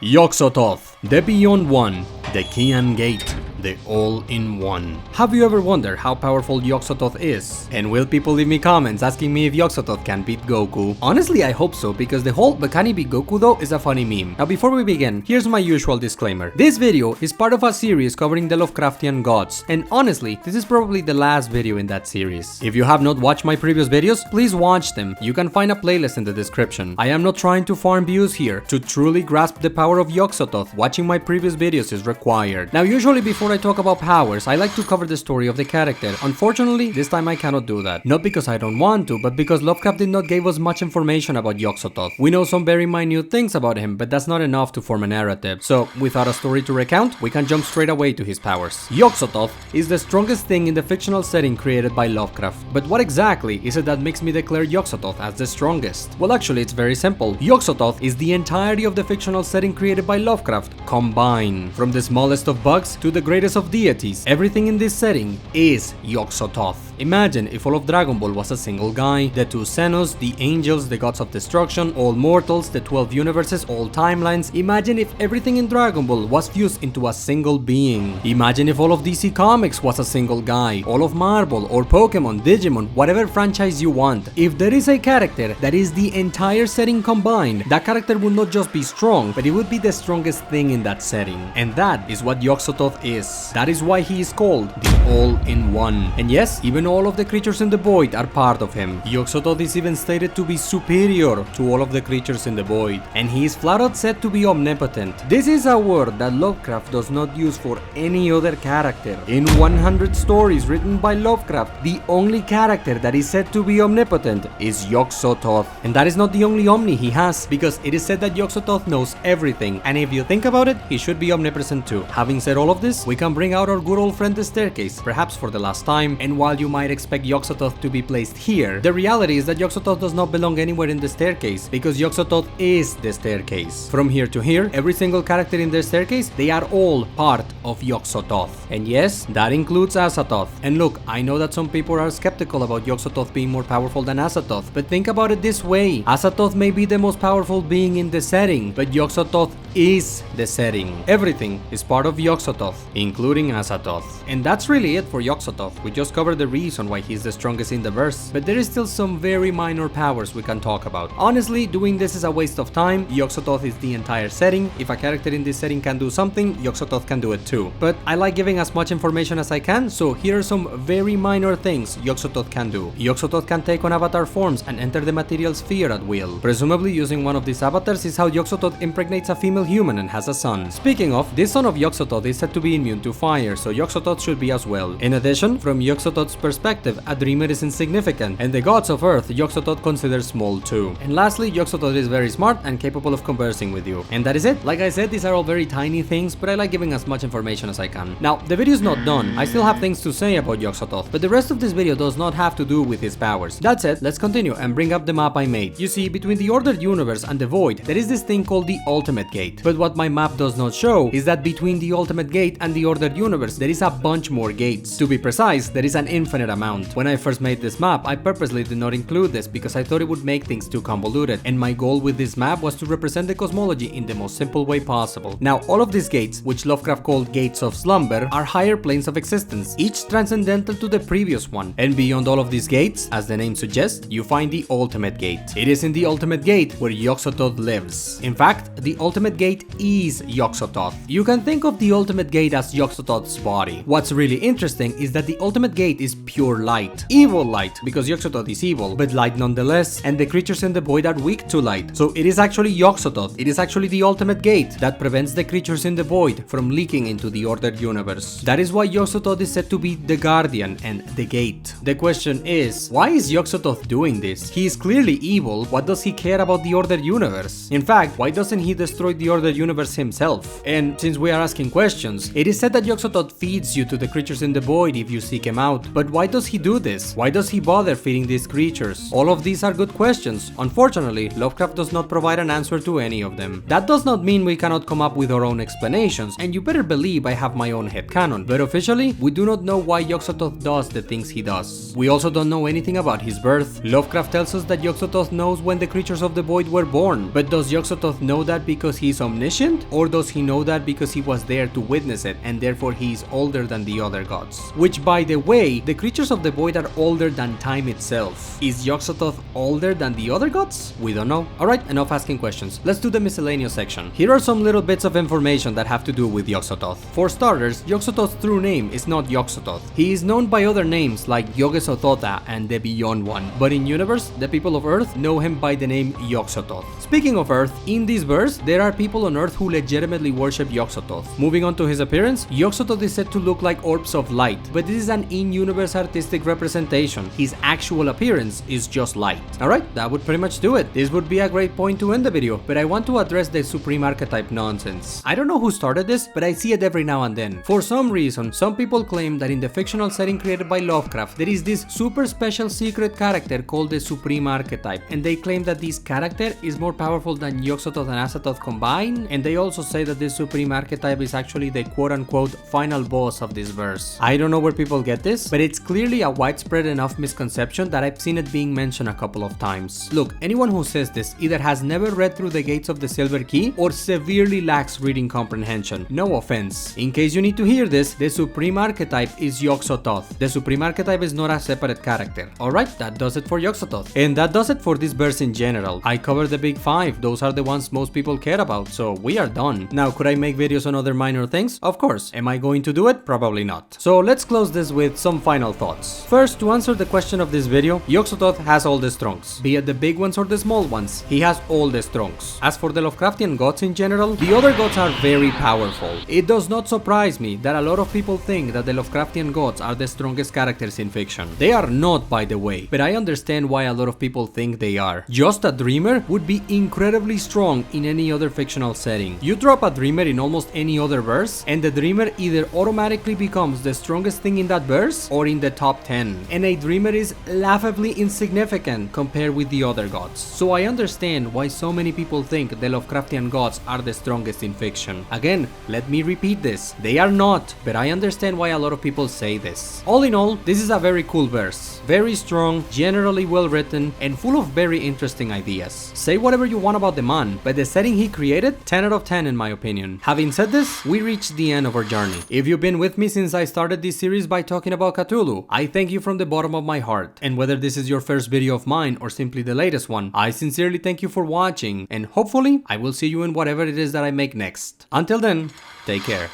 Yog-Sothoth, the Beyond One, the Kian Gate, the All-in-One. Have you ever wondered how powerful Yog-Sothoth is? And will people leave me comments asking me if Yog-Sothoth can beat Goku? Honestly, I hope so, because the whole "but can he beat Goku though" is a funny meme. Now before we begin, here's my usual disclaimer. This video is part of a series covering the Lovecraftian gods, and honestly, this is probably the last video in that series. If you have not watched my previous videos, please watch them. You can find a playlist in the description. I am not trying to farm views here. To truly grasp the power of Yog-Sothoth, watching my previous videos is required. Now usually before I talk about powers, I like to cover the story of the character. Unfortunately, this time I cannot do that. Not because I don't want to, but because Lovecraft did not give us much information about Yog-Sothoth. We know some very minute things about him, but that's not enough to form a narrative. So, without a story to recount, we can jump straight away to his powers. Yog-Sothoth is the strongest thing in the fictional setting created by Lovecraft. But what exactly is it that makes me declare Yog-Sothoth as the strongest? Well, actually, it's very simple. Yog-Sothoth is the entirety of the fictional setting created by Lovecraft combined. From the smallest of bugs to the greatest of deities, everything in this setting is Yog-Sothoth. Imagine if all of Dragon Ball was a single guy, the two Xenos, the angels, the gods of destruction, all mortals, the 12 universes, all timelines. Imagine if everything in Dragon Ball was fused into a single being. Imagine if all of DC Comics was a single guy, all of Marvel, or Pokemon, Digimon, whatever franchise you want. If there is a character that is the entire setting combined, that character would not just be strong, but it would be the strongest thing in that setting. And that is what Yog-Sothoth is. That is why he is called the All-in-One. And yes, even all of the creatures in the void are part of him. Yog-Sothoth is even stated to be superior to all of the creatures in the void, and he is flat out said to be omnipotent. This is a word that Lovecraft does not use for any other character. In 100 stories written by Lovecraft, the only character that is said to be omnipotent is Yog-Sothoth. And that is not the only Omni he has, because it is said that Yog-Sothoth knows everything, and if you think about it, he should be omnipresent too. Having said all of this, we can bring out our good old friend the staircase, perhaps for the last time, and while you might expect Yog-Sothoth to be placed here, the reality is that Yog-Sothoth does not belong anywhere in the staircase, because Yog-Sothoth is the staircase. From here to here, every single character in the staircase, they are all part of Yog-Sothoth. And yes, that includes Azathoth. And look, I know that some people are skeptical about Yog-Sothoth being more powerful than Azathoth, but think about it this way. Azathoth may be the most powerful being in the setting, but Yog-Sothoth is the setting. Everything is part of Yog-Sothoth, including Azathoth. And that's really it for Yog-Sothoth. We just covered the reason why he's the strongest in the verse, but there is still some very minor powers we can talk about. Honestly, doing this is a waste of time. Yog-Sothoth is the entire setting. If a character in this setting can do something, Yog-Sothoth can do it too. But I like giving as much information as I can, so here are some very minor things Yog-Sothoth can do. Yog-Sothoth can take on avatar forms and enter the material sphere at will. Presumably using one of these avatars is how Yog-Sothoth impregnates a female human and has a son. Speaking of, this son of Yog-Sothoth is said to be immune to fire, so Yog-Sothoth should be as well. In addition, from Yog-Sothoth's perspective, a dreamer is insignificant, and the gods of Earth Yog-Sothoth considers small too. And lastly, Yog-Sothoth is very smart and capable of conversing with you. And that is it. Like I said, these are all very tiny things, but I like giving as much information as I can. Now, the video is not done. I still have things to say about Yog-Sothoth, but the rest of this video does not have to do with his powers. That said, let's continue and bring up the map I made. You see, between the ordered universe and the void, there is this thing called the ultimate gate. But what my map does not show is that between the ultimate gate and the ordered universe, there is a bunch more gates. To be precise, there is an infinite amount. When I first made this map, I purposely did not include this because I thought it would make things too convoluted, and my goal with this map was to represent the cosmology in the most simple way possible. Now, all of these gates, which Lovecraft called gates of slumber, are higher planes of existence, each transcendental to the previous one. And beyond all of these gates, as the name suggests, you find the ultimate gate. It is in the ultimate gate where Yog-Sothoth lives. In fact, the ultimate gate is Yog-Sothoth. You can think of the ultimate gate as Yog-Sothoth's body. What's really interesting is that the ultimate gate is pure light. Evil light, because Yog-Sothoth is evil, but light nonetheless, and the creatures in the void are weak to light. So it is actually Yog-Sothoth. It is actually the ultimate gate that prevents the creatures in the void from leaking into the ordered universe. That is why Yog-Sothoth is said to be the guardian and the gate. The question is, why is Yog-Sothoth doing this? He is clearly evil. What does he care about the ordered universe? In fact, why doesn't he destroy the ordered universe himself? And since we are asking questions, it is said that Yog-Sothoth feeds you to the creatures in the void if you seek him out. But why does he do this? Why does he bother feeding these creatures? All of these are good questions. Unfortunately, Lovecraft does not provide an answer to any of them. That does not mean we cannot come up with our own explanations, and you better believe I have my own headcanon, but officially, we do not know why Yog-Sothoth does the things he does. We also don't know anything about his birth. Lovecraft tells us that Yog-Sothoth knows when the creatures of the void were born, but does Yog-Sothoth know that because he's omniscient? Or does he know that because he was there to witness it, and therefore he is older than the other gods? Which, by the way, the creatures of the void are older than time itself. Is Yog-Sothoth older than the other gods? We don't know. Alright, enough asking questions. Let's do the miscellaneous section. Here are some little bits of information that have to do with Yog-Sothoth. For starters, Yog-Sothoth's true name is not Yog-Sothoth. He is known by other names like Yog-Sothoth and the Beyond One, but in universe, the people of Earth know him by the name Yog-Sothoth. Speaking of Earth, in this verse, there are people on Earth who legitimately worship Yog-Sothoth. Moving on to his appearance, Yog-Sothoth is said to look like orbs of light, but this is an in-universe artistic representation. His actual appearance is just light. Alright, that would pretty much do it. This would be a great point to end the video, but I want to address the Supreme Archetype nonsense. I don't know who started this, but I see it every now and then. For some reason, some people claim that in the fictional setting created by Lovecraft, there is this super special secret character called the Supreme Archetype, and they claim that this character is more powerful than Yog-Sothoth and Azathoth combined, and they also say that this Supreme Archetype is actually the quote-unquote final boss of this verse. I don't know where people get this, but it's clearly a widespread enough misconception that I've seen it being mentioned a couple of times. Look, anyone who says this either has never read through the gates of the Silver Key or severely lacks reading comprehension. No offense. In case you need to hear this, the Supreme Archetype is Yog-Sothoth. The Supreme Archetype is not a separate character. Alright, that does it for Yog-Sothoth. And that does it for this verse in general. I covered the big five, those are the ones most people care about, so we are done. Now, could I make videos on other minor things? Of course. Am I going to do it? Probably not. So let's close this with some final thoughts. First, to answer the question of this video, Yog-Sothoth has all the strongs. Be it the big ones or the small ones, he has all the strongs. As for the Lovecraftian gods in general, the other gods are very powerful. It does not surprise me that a lot of people think that the Lovecraftian gods are the strongest characters in fiction. They are not, by the way, but I understand why a lot of people think they are. Just a dreamer would be incredibly strong in any other fictional setting. You drop a dreamer in almost any other verse, and the dreamer either automatically becomes the strongest thing in that verse or in the top 10. And a dreamer is laughably insignificant compared with the other gods. So I understand why so many people think the Lovecraftian gods are the strongest in fiction. Again, let me repeat this. They are not, but I understand why a lot of people say this. All in all, this is a very cool verse. Very strong, generally well written, and full of very interesting ideas. Say whatever you want about the man, but the setting he created, 10 out of 10 in my opinion. Having said this, we reached the end of our journey. If you've been with me since I started this series by talking about Cthulhu, I thank you from the bottom of my heart. And whether this is your first video of mine or simply the latest one, I sincerely thank you for watching, and hopefully I will see you in whatever it is that I make next. Until then, take care.